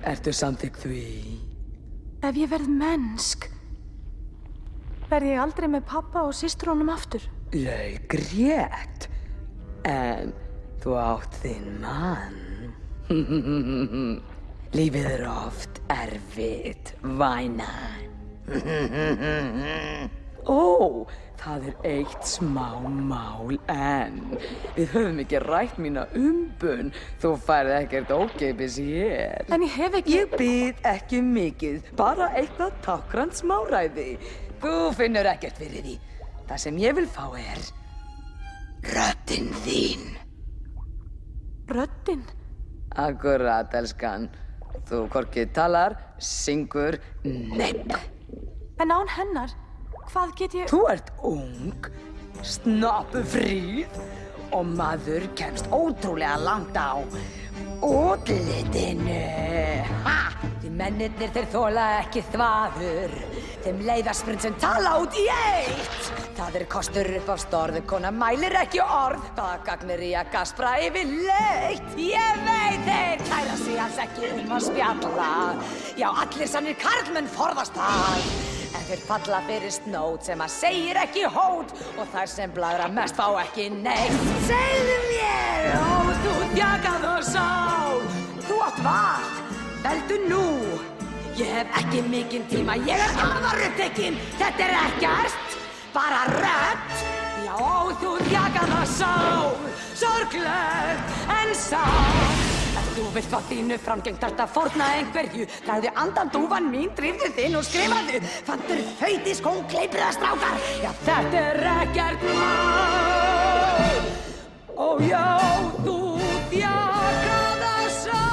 Ertu samþykk því? Ef ég verð mennsk, verð ég aldrei með pabba og systrunum aftur. Laugrétt. En þú átt þinn mann. Lífið er oft erfitt, væna. Ó, það er eitt smá mál en við höfum ekki rætt mína umbun. Þú færð ekkert ókeypis hér. En ég hef ekki... Ég bið ekki mikið, bara eitthvað tákrænt smáræði. Þú finnur ekkert fyrir því. Það sem ég vil fá er röddin þín. Röddin? Akkurat, elskan. Þú hvorki talar, syngur, nepp. En án hennar, hvað get ég... Þú ert ung, snoppufríð og maður kemst ótrúlega langt á útlitinu. Ha! Því mennirnir þeir þola ekki þvaður. Þeim leiðast sprint sem tala út í eitt. Það er kostur upp af storð, kona mælir ekki orð. Það gagnir í að gaspra yfirleitt. Ég veit þeir kæra sig alls ekki að spjalla. Já, allir sannir karlmenn forðast það. En þeir falla fyrir snót sem að segir ekki hót og þær sem blaðra mest fá ekki neitt. Segðu mér, ó þú þjakað og sál, þú átt val, veldu nú. Ég hef ekki mikinn tíma, ég er afar upptekinn, þetta er ekkert, bara rödd. Já, ó þú þjakað og sál, sorgleg en sál. Ef þú vilt fá þínu framgengt þarft að fórna einhverju, dragðu andan dúfan mín, drífðu þinn og skrifaðu. Fandur þauti skó, kleipriða strákar, já þetta er ekkert mál. Ó já, þú þjakaða sál.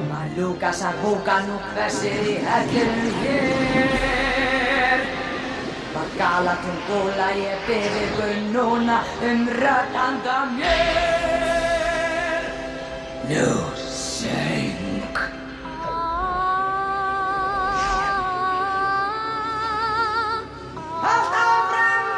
Maluka sarbuka nú hvessir í hellunum hér. Galatungula, ég bið ykkur núna rödd handa mér. Nú söng. Haltu áfram!